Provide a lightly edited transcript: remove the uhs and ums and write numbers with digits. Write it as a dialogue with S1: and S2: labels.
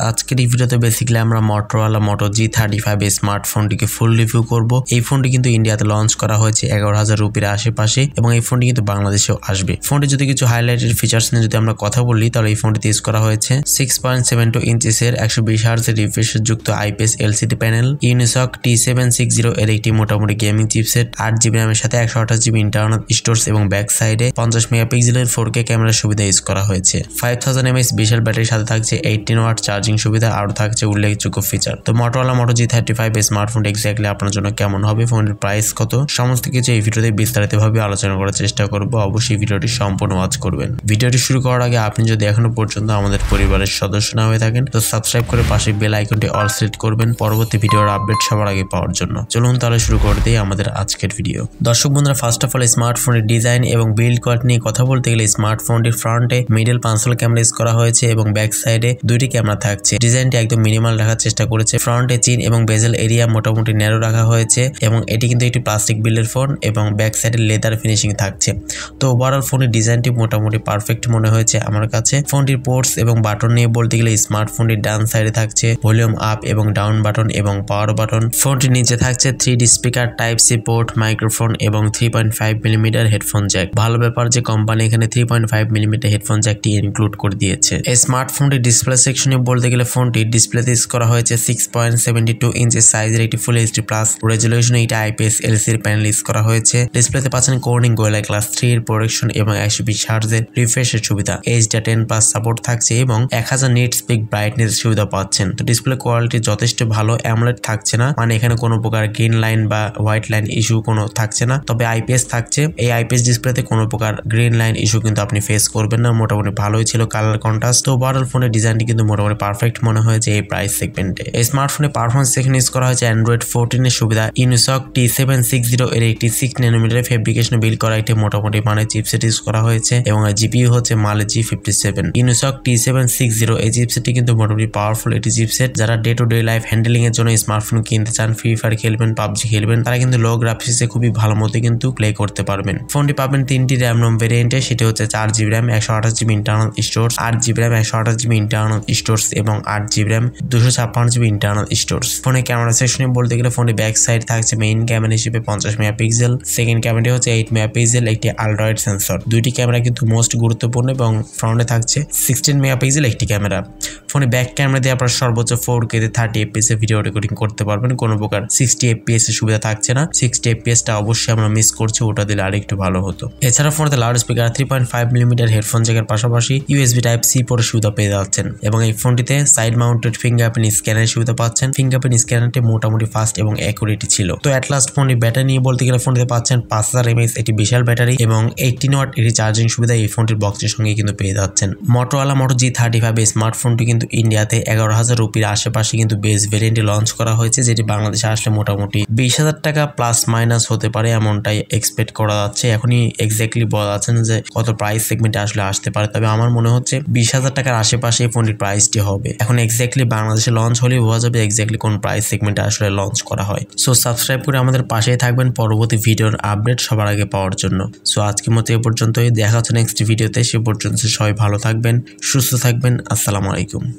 S1: আজকের এই ভিডিওতে বেসিক্যালি আমরা Motorola Moto G35 স্মার্টফোনটিকে ফুল রিভিউ করব। এই ফোনটি কিন্তু ইন্ডিয়াতে লঞ্চ করা হয়েছে 11,000 রুপির আশেপাশে এবং এই ফোনটি কিন্তু বাংলাদেশেও আসবে। ফোনটি যদি কিছু হাইলাইটেড ফিচার্স নিয়ে যদি আমরা কথা বলি তাহলে এই ফোনটিতে ইউজ করা হয়েছে 6.72 ইঞ্চিসের 120 হার্টজের রিফ্রেশ যুক্ত IPS LCD panel, Unisoc T760 এর একটি মোটামুটি গেমিং চিপসেট, 8GB র্যামের সাথে 128GB ইন্টারনাল স্টোরেজ এবং ব্যাক সাইডে 50 মেগাপিক্সেলের 4K ক্যামেরার সুবিধা ইউজ করা হয়েছে। 5000 mAh বিশাল ব্যাটারির সাথে থাকছে 18 ওয়াট চার্জিং সুবিধা, আরও থাকছে উল্লেখযোগ্য ফিচার। তো Motorola Moto G35 smartphone exactly আপনার জন্য কেমন হবে, ফোনের প্রাইস কত, সমস্ত কিছু এই ভিডিওতে বিস্তারিতভাবে আলোচনা করার চেষ্টা করব। অবশ্যই ভিডিওটি সম্পূর্ণ ওয়াচ করবেন। ভিডিওটি শুরু করার আগে আপনি যদি এখনো পর্যন্ত আমাদের পরিবারের সদস্য না হয়ে থাকেন তো সাবস্ক্রাইব করে পাশে বেল আইকনটি অল সিলেক্ট করবেন পরবর্তী ভিডিওর আপডেট সবার আগে পাওয়ার জন্য। চলুন তাহলে শুরু করে দিই আমাদের আজকের ভিডিও। দর্শক বন্ধুরা, ফার্স্ট অফ অল স্মার্টফোনের ডিজাইন এবং বিল্ড কোয়ালিটি নিয়ে কথা বলতে গেলে স্মার্টফোনটির ফ্রন্টে মিডল পাঁচল ক্যামেরা ইউজ করা হয়েছে এবং ব্যাক সাইডে দুইটি ক্যামেরা থাকছে। ডিজাইনটি একদম মিনিমাল রাখার চেষ্টা করেছে। ফ্রন্টে চিন এবং বেজেল এরিয়া মোটামুটি ন্যারো রাখা হয়েছে এবং এটি কিন্তু একটি প্লাস্টিক বিল্ডের ফোন এবং ব্যাক সাইডে লেদার ফিনিশিং থাকছে। তো ওভারঅল ফোনের ডিজাইনটি মোটামুটি পারফেক্ট মনে হয়েছে আমার কাছে। ফোনটির পোর্টস এবং বাটন নিয়ে বলতে গেলে স্মার্টফোনটির ডান সাইডে থাকছে ভলিউম আপ এবং ডাউন বাটন এবং পাওয়ার বাটন। ফোনটির নিচে থাকছে 3D speaker, type C port, microphone এবং 3.5mm হেডফোন জ্যাক। ভালো ব্যাপার যে কোম্পানি এখানে 3.5mm হেডফোন জ্যাকটি ইনক্লুড করে দিয়েছে। এই স্মার্টফোনটির ডিসপ্লে সেকশনে বলতে গেলে ফোনটির ডিসপ্লেতে ইউজ করা হয়েছে 6.72 ইঞ্চি সাইজের একটি ফুল এইচডি প্লাস রেজলিউশনে একটি IPS LCD প্যানেল ইউজ করা হয়েছে। ডিসপ্লেতে পাচ্ছেন Corning Gorilla Glass 3 এর প্রোটেকশন এবং 120 হার্টজের রিফ্রেশের সুবিধা। HDR10+ সাপোর্ট থাকছে এবং 1000 নিটস পিক ব্রাইটনেস সুবিধা পাচ্ছেন। তো ডিসপ্লে কোয়ালিটি যথেষ্ট ভালো, অ্যামোলেড থাকছে না, মানে এখানে কোনো প্রকার গ্রিন লাইন বা হোয়াইট লাইন ইস্যু কোনো থাকছে না, তবে IPS থাকছে। এই IPS ডিসপ্লেতে কোনো প্রকার গ্রিন লাইন ইস্যু কিন্তু আপনি ফেস করবেন না। মোটামুটি ভালোই ছিল কালার কন্ট্রাস্ট। তো ওভারঅল ফোনের ডিজাইনটি কিন্তু মোটামুটি পারফেক্ট মনে হয়েছে এই প্রাইস সেগমেন্টে। এই স্মার্টফোনের পারফরমেন্স সেকশনে ইউজ করা হয়েছে Android 14 এর সুবিধা। ইউনিসক T760 এর একটি 6nm ফেব্রিকেশনে বিল্ড করা একটি মোটামুটি মানের চিপসেট ইউজ করা হয়েছে এবং GPU হচ্ছে Mali G57। ইউনিসক T760 এই চিপসেটটি কিন্তু মোটামুটি পাওয়ারফুল একটি চিপসেট। যারা day to day life handling এর জন্য স্মার্টফোন কিনতে চান, ফ্রি ফায়ার খেলবেন, PUBG খেলবেন, তারা কিন্তু লো গ্রাফিক্সে খুবই ভালো মতো কিন্তু প্লে করতে পারবেন। ফোনটি পাবেন 3টি র্যাম রোম ভেরিয়েন্টে, সেটি হচ্ছে 4GB RAM, 128GB internal storage, 8GB RAM, 128GB internal storage এবং 8GB RAM, 256GB internal storage. ফোনে ক্যামেরা সেকশনে বলতে গেলে ফোনে ব্যাক সাইড থাকছে মেইন ক্যামেরা হিসেবে 50 মেগাপিক্সেল, সেকেন্ড ক্যামেরাটি হচ্ছে 8 মেগাপিক্সেল, একটি আলট্রা ওয়াইড সেন্সর। দুইটি ক্যামেরা কিন্তু মোস্ট গুরুত্বপূর্ণ এবং ফ্রন্টে থাকছে 16 মেগাপিক্সেল একটি ক্যামেরা। ফোনে ব্যাক ক্যামেরা দিয়ে আপনার সর্বোচ্চ 4K তে 30 FPS এ ভিডিও রেকর্ডিং করতে পারবেন। কোনো প্রকার 60 FPS এর সুবিধা থাকছে না। 60 FPS টা অবশ্যই আমরা মিস করছি, ওটা দিলে আরেকটু ভালো হতো। এছাড়া ফোনেতে লাউড স্পিকার, 3.5mm হেডফোন জ্যাকের পাশাপাশি USB Type-C পোর্টের সুবিধা পেয়ে যাচ্ছেন এবং এই ফোনটিতে সাইড মাউন্টেড ফিঙ্গারপ্রিন্ট স্ক্যানারের সুবিধা পাচ্ছেন। ফিঙ্গারপ্রিন্ট স্ক্যানারটি মোটামুটি ফাস্ট এবং অ্যাকুরেট ছিল। তো অ্যাট লাস্ট ফোনটি ব্যাটারি নিয়ে বলতে গেলে ফোনটিতে পাচ্ছেন 5000 mAh একটি বিশাল ব্যাটারি এবং 18 ওয়াট এর চার্জিং সুবিধা এই ফোনটির বক্সের সঙ্গে কিন্তু পেয়ে যাচ্ছেন। Motorola Moto G35 স্মার্টফোনটি কিন্তু ইন্ডিয়াতে 11,000 রুপির আশেপাশে কিন্তু বেস ভেরিয়েন্টে লঞ্চ করা হয়েছে, যেটি বাংলাদেশে আসলে মোটামুটি 20,000 টাকা প্লাস মাইনাস হতে পারে এমনটাই এক্সপেক্ট করা যাচ্ছে। এখনই এক্স্যাক্টলি বলা যাচ্ছে না যে কত প্রাইস সেগমেন্টে আসলে আসতে পারে, তবে আমার মনে হচ্ছে 20,000 টাকার আশেপাশে এই ফোনটির প্রাইসটি হবে। এখন এক্স্যাক্টলি বাংলাদেশে লঞ্চ হলে বোঝা যাবে এক্স্যাক্টলি কোন প্রাইস সেগমেন্টে আসলে লঞ্চ করা হয়। সো সাবস্ক্রাইব করে আমাদের পাশেই থাকবেন পরবর্তী ভিডিওর আপডেট সবার আগে পাওয়ার জন্য। সো আজকের মতো এ পর্যন্তই, দেখা হচ্ছে নেক্সট ভিডিওতে। সে পর্যন্ত সবাই ভালো থাকবেন, সুস্থ থাকবেন। আসসালামু আলাইকুম।